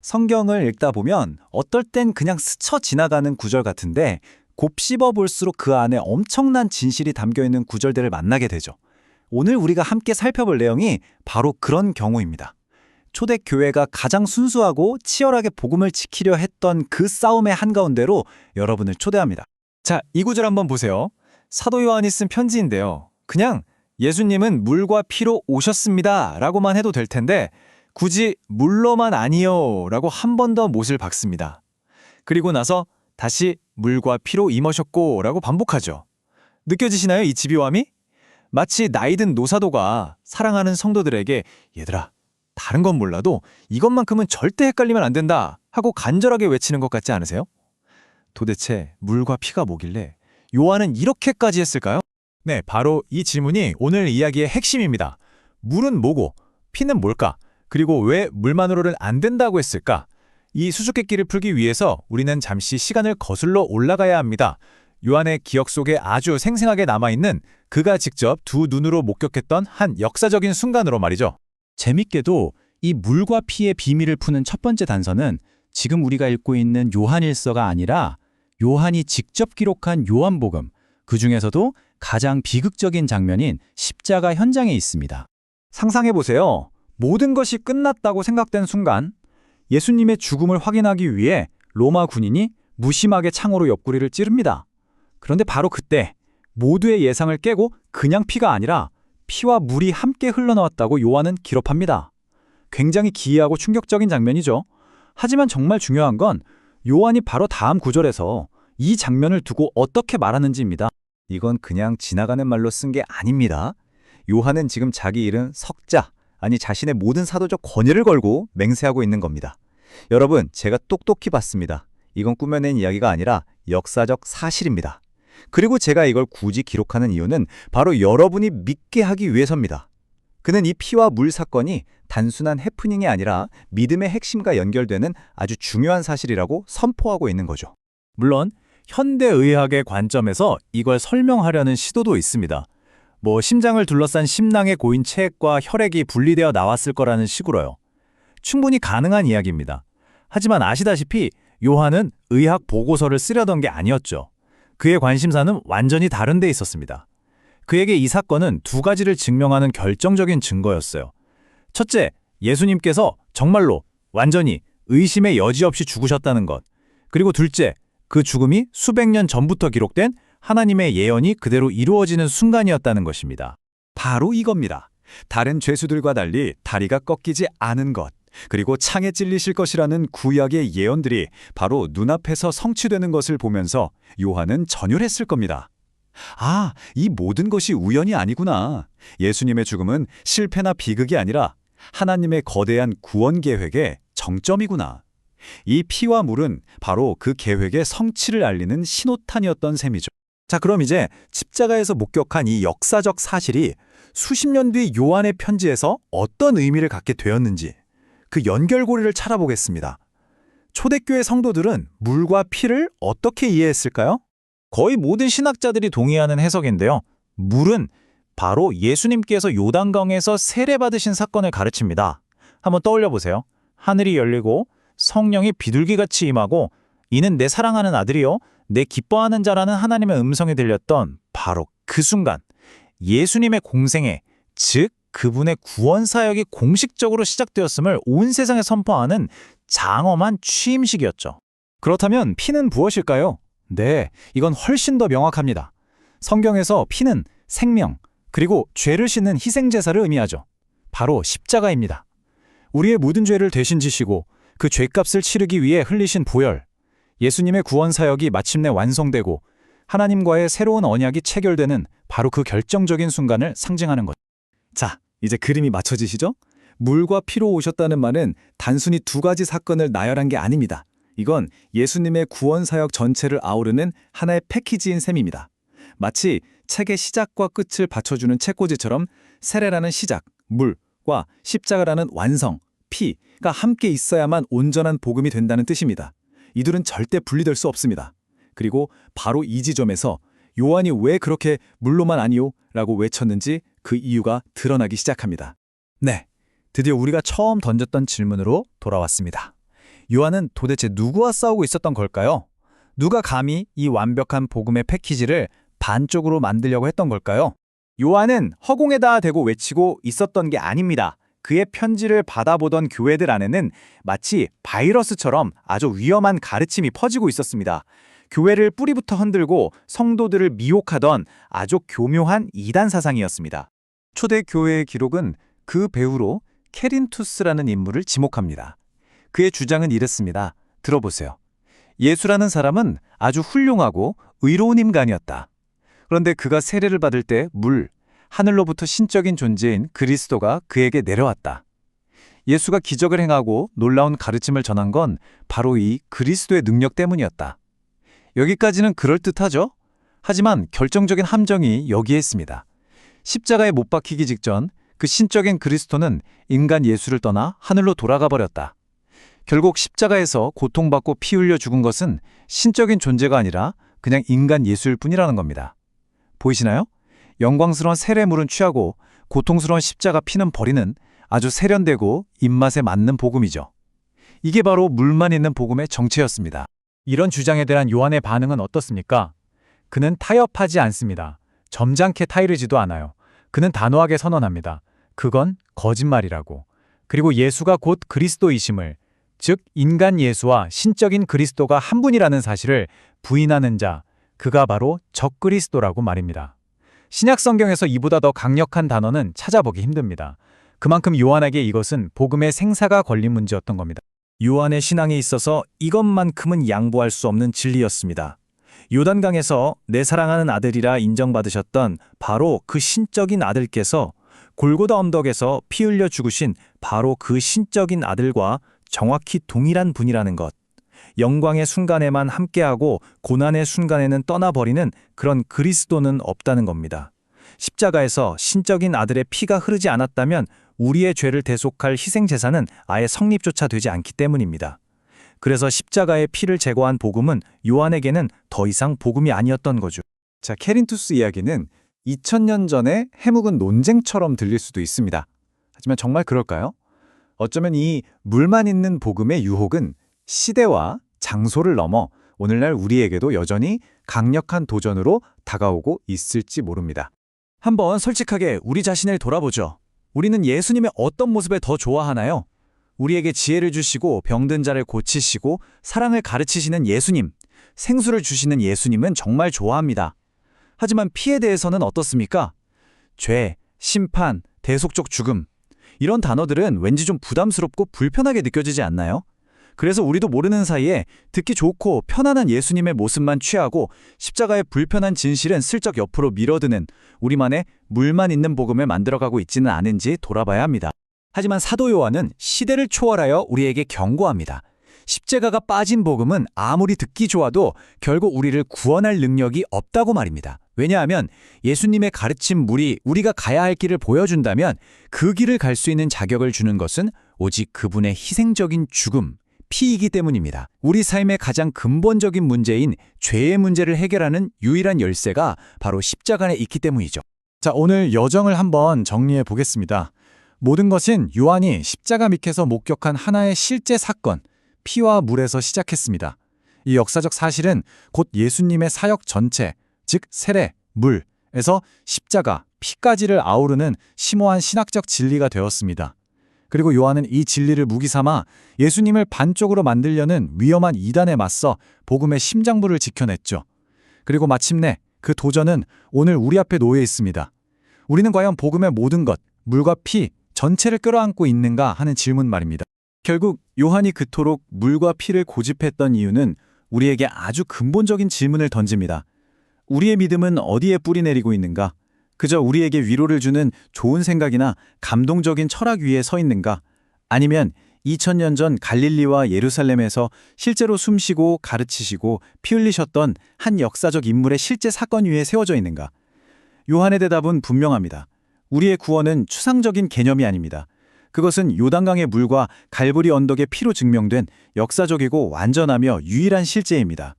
성경을 읽다 보면 어떨 땐 그냥 스쳐 지나가는 구절 같은데 곱씹어 볼수록 그 안에 엄청난 진실이 담겨 있는 구절들을 만나게 되죠. 오늘 우리가 함께 살펴볼 내용이 바로 그런 경우입니다. 초대교회가 가장 순수하고 치열하게 복음을 지키려 했던 그 싸움의 한가운데로 여러분을 초대합니다. 자, 이 구절 한번 보세요. 사도 요한이 쓴 편지인데요. 그냥 예수님은 물과 피로 오셨습니다 라고만 해도 될 텐데 굳이 물로만 아니요 라고 한 번 더 못을 박습니다. 그리고 나서 다시 물과 피로 임하셨고 라고 반복하죠. 느껴지시나요, 이 집요함이? 마치 나이든 노사도가 사랑하는 성도들에게 얘들아, 다른 건 몰라도 이것만큼은 절대 헷갈리면 안 된다 하고 간절하게 외치는 것 같지 않으세요? 도대체 물과 피가 뭐길래 요한은 이렇게까지 했을까요? 네, 바로 이 질문이 오늘 이야기의 핵심입니다. 물은 뭐고 피는 뭘까? 그리고 왜 물만으로는 안 된다고 했을까? 이 수수께끼를 풀기 위해서 우리는 잠시 시간을 거슬러 올라가야 합니다. 요한의 기억 속에 아주 생생하게 남아있는 그가 직접 두 눈으로 목격했던 한 역사적인 순간으로 말이죠. 재밌게도 이 물과 피의 비밀을 푸는 첫 번째 단서는 지금 우리가 읽고 있는 요한일서가 아니라 요한이 직접 기록한 요한복음, 그 중에서도 가장 비극적인 장면인 십자가 현장에 있습니다. 상상해보세요. 모든 것이 끝났다고 생각된 순간 예수님의 죽음을 확인하기 위해 로마 군인이 무심하게 창으로 옆구리를 찌릅니다. 그런데 바로 그때 모두의 예상을 깨고 그냥 피가 아니라 피와 물이 함께 흘러나왔다고 요한은 기록합니다. 굉장히 기이하고 충격적인 장면이죠. 하지만 정말 중요한 건 요한이 바로 다음 구절에서 이 장면을 두고 어떻게 말하는지입니다. 이건 그냥 지나가는 말로 쓴 게 아닙니다. 요한은 지금 자기 이름 석자, 아니 자신의 모든 사도적 권위를 걸고 맹세하고 있는 겁니다. 여러분, 제가 똑똑히 봤습니다. 이건 꾸며낸 이야기가 아니라 역사적 사실입니다. 그리고 제가 이걸 굳이 기록하는 이유는 바로 여러분이 믿게 하기 위해서입니다. 그는 이 피와 물 사건이 단순한 해프닝이 아니라 믿음의 핵심과 연결되는 아주 중요한 사실이라고 선포하고 있는 거죠. 물론 현대의학의 관점에서 이걸 설명하려는 시도도 있습니다. 심장을 둘러싼 심낭의 고인 체액과 혈액이 분리되어 나왔을 거라는 식으로요. 충분히 가능한 이야기입니다. 하지만 아시다시피 요한은 의학 보고서를 쓰려던 게 아니었죠. 그의 관심사는 완전히 다른 데 있었습니다. 그에게 이 사건은 두 가지를 증명하는 결정적인 증거였어요. 첫째, 예수님께서 정말로 완전히 의심의 여지 없이 죽으셨다는 것. 그리고 둘째, 그 죽음이 수백 년 전부터 기록된 하나님의 예언이 그대로 이루어지는 순간이었다는 것입니다. 바로 이겁니다. 다른 죄수들과 달리 다리가 꺾이지 않은 것, 그리고 창에 찔리실 것이라는 구약의 예언들이 바로 눈앞에서 성취되는 것을 보면서 요한은 전율했을 겁니다. 아, 이 모든 것이 우연이 아니구나. 예수님의 죽음은 실패나 비극이 아니라 하나님의 거대한 구원 계획의 정점이구나. 이 피와 물은 바로 그 계획의 성취를 알리는 신호탄이었던 셈이죠. 자, 그럼 이제 십자가에서 목격한 이 역사적 사실이 수십 년 뒤 요한의 편지에서 어떤 의미를 갖게 되었는지 그 연결고리를 찾아보겠습니다. 초대교회 성도들은 물과 피를 어떻게 이해했을까요? 거의 모든 신학자들이 동의하는 해석인데요. 물은 바로 예수님께서 요단강에서 세례받으신 사건을 가르칩니다. 한번 떠올려 보세요. 하늘이 열리고 성령이 비둘기같이 임하고 이는 내 사랑하는 아들이요 내 기뻐하는 자라는 하나님의 음성이 들렸던 바로 그 순간 예수님의 공생애, 즉 그분의 구원 사역이 공식적으로 시작되었음을 온 세상에 선포하는 장엄한 취임식이었죠. 그렇다면 피는 무엇일까요? 네, 이건 훨씬 더 명확합니다. 성경에서 피는 생명, 그리고 죄를 씻는 희생제사를 의미하죠. 바로 십자가입니다. 우리의 모든 죄를 대신 지시고 그 죄값을 치르기 위해 흘리신 보혈, 예수님의 구원 사역이 마침내 완성되고 하나님과의 새로운 언약이 체결되는 바로 그 결정적인 순간을 상징하는 것. 자, 이제 그림이 맞춰지시죠? 물과 피로 오셨다는 말은 단순히 두 가지 사건을 나열한 게 아닙니다. 이건 예수님의 구원 사역 전체를 아우르는 하나의 패키지인 셈입니다. 마치 책의 시작과 끝을 받쳐주는 책꽂이처럼 세례라는 시작, 물과 십자가라는 완성, 피가 함께 있어야만 온전한 복음이 된다는 뜻입니다. 이 둘은 절대 분리될 수 없습니다. 그리고 바로 이 지점에서 요한이 왜 그렇게 물로만 아니요 라고 외쳤는지 그 이유가 드러나기 시작합니다. 네, 드디어 우리가 처음 던졌던 질문으로 돌아왔습니다. 요한은 도대체 누구와 싸우고 있었던 걸까요? 누가 감히 이 완벽한 복음의 패키지를 반쪽으로 만들려고 했던 걸까요? 요한은 허공에다 대고 외치고 있었던 게 아닙니다. 그의 편지를 받아보던 교회들 안에는 마치 바이러스처럼 아주 위험한 가르침이 퍼지고 있었습니다. 교회를 뿌리부터 흔들고 성도들을 미혹하던 아주 교묘한 이단 사상이었습니다. 초대 교회의 기록은 그 배우로 케린투스라는 인물을 지목합니다. 그의 주장은 이랬습니다. 들어보세요. 예수라는 사람은 아주 훌륭하고 의로운 인간이었다. 그런데 그가 세례를 받을 때 하늘로부터 신적인 존재인 그리스도가 그에게 내려왔다. 예수가 기적을 행하고 놀라운 가르침을 전한 건 바로 이 그리스도의 능력 때문이었다. 여기까지는 그럴듯하죠? 하지만 결정적인 함정이 여기에 있습니다. 십자가에 못 박히기 직전 그 신적인 그리스도는 인간 예수를 떠나 하늘로 돌아가 버렸다. 결국 십자가에서 고통받고 피 흘려 죽은 것은 신적인 존재가 아니라 그냥 인간 예수일 뿐이라는 겁니다. 보이시나요? 영광스러운 세례물은 취하고 고통스러운 십자가 피는 버리는 아주 세련되고 입맛에 맞는 복음이죠. 이게 바로 물만 있는 복음의 정체였습니다. 이런 주장에 대한 요한의 반응은 어떻습니까? 그는 타협하지 않습니다. 점잖게 타이르지도 않아요. 그는 단호하게 선언합니다. 그건 거짓말이라고. 그리고 예수가 곧 그리스도이심을, 즉 인간 예수와 신적인 그리스도가 한 분이라는 사실을 부인하는 자, 그가 바로 적그리스도라고 말입니다. 신약 성경에서 이보다 더 강력한 단어는 찾아보기 힘듭니다. 그만큼 요한에게 이것은 복음의 생사가 걸린 문제였던 겁니다. 요한의 신앙에 있어서 이것만큼은 양보할 수 없는 진리였습니다. 요단강에서 내 사랑하는 아들이라 인정받으셨던 바로 그 신적인 아들께서 골고다 언덕에서 피 흘려 죽으신 바로 그 신적인 아들과 정확히 동일한 분이라는 것. 영광의 순간에만 함께하고 고난의 순간에는 떠나버리는 그런 그리스도는 없다는 겁니다. 십자가에서 신적인 아들의 피가 흐르지 않았다면 우리의 죄를 대속할 희생제사는 아예 성립조차 되지 않기 때문입니다. 그래서 십자가의 피를 제거한 복음은 요한에게는 더 이상 복음이 아니었던 거죠. 자, 케린투스 이야기는 2000년 전의 해묵은 논쟁처럼 들릴 수도 있습니다. 하지만 정말 그럴까요? 어쩌면 이 물만 있는 복음의 유혹은 시대와 장소를 넘어 오늘날 우리에게도 여전히 강력한 도전으로 다가오고 있을지 모릅니다. 한번 솔직하게 우리 자신을 돌아보죠. 우리는 예수님의 어떤 모습을 더 좋아하나요? 우리에게 지혜를 주시고 병든 자를 고치시고 사랑을 가르치시는 예수님, 생수를 주시는 예수님은 정말 좋아합니다. 하지만 피에 대해서는 어떻습니까? 죄, 심판, 대속적 죽음. 이런 단어들은 왠지 좀 부담스럽고 불편하게 느껴지지 않나요? 그래서 우리도 모르는 사이에 듣기 좋고 편안한 예수님의 모습만 취하고 십자가의 불편한 진실은 슬쩍 옆으로 밀어드는 우리만의 물만 있는 복음을 만들어가고 있지는 않은지 돌아봐야 합니다. 하지만 사도 요한은 시대를 초월하여 우리에게 경고합니다. 십자가가 빠진 복음은 아무리 듣기 좋아도 결국 우리를 구원할 능력이 없다고 말입니다. 왜냐하면 예수님의 가르친 물이 우리가 가야 할 길을 보여준다면 그 길을 갈 수 있는 자격을 주는 것은 오직 그분의 희생적인 죽음, 피이기 때문입니다. 우리 삶의 가장 근본적인 문제인 죄의 문제를 해결하는 유일한 열쇠가 바로 십자가에 있기 때문이죠. 자, 오늘 여정을 한번 정리해 보겠습니다. 모든 것은 요한이 십자가 밑에서 목격한 하나의 실제 사건, 피와 물에서 시작했습니다. 이 역사적 사실은 곧 예수님의 사역 전체, 즉 세례, 물에서 십자가, 피까지를 아우르는 심오한 신학적 진리가 되었습니다. 그리고 요한은 이 진리를 무기 삼아 예수님을 반쪽으로 만들려는 위험한 이단에 맞서 복음의 심장부를 지켜냈죠. 그리고 마침내 그 도전은 오늘 우리 앞에 놓여 있습니다. 우리는 과연 복음의 모든 것, 물과 피 전체를 끌어안고 있는가 하는 질문 말입니다. 결국 요한이 그토록 물과 피를 고집했던 이유는 우리에게 아주 근본적인 질문을 던집니다. 우리의 믿음은 어디에 뿌리 내리고 있는가? 그저 우리에게 위로를 주는 좋은 생각이나 감동적인 철학 위에 서 있는가? 아니면 2000년 전 갈릴리와 예루살렘에서 실제로 숨쉬고 가르치시고 피 흘리셨던 한 역사적 인물의 실제 사건 위에 세워져 있는가? 요한의 대답은 분명합니다. 우리의 구원은 추상적인 개념이 아닙니다. 그것은 요단강의 물과 갈보리 언덕의 피로 증명된 역사적이고 완전하며 유일한 실제입니다.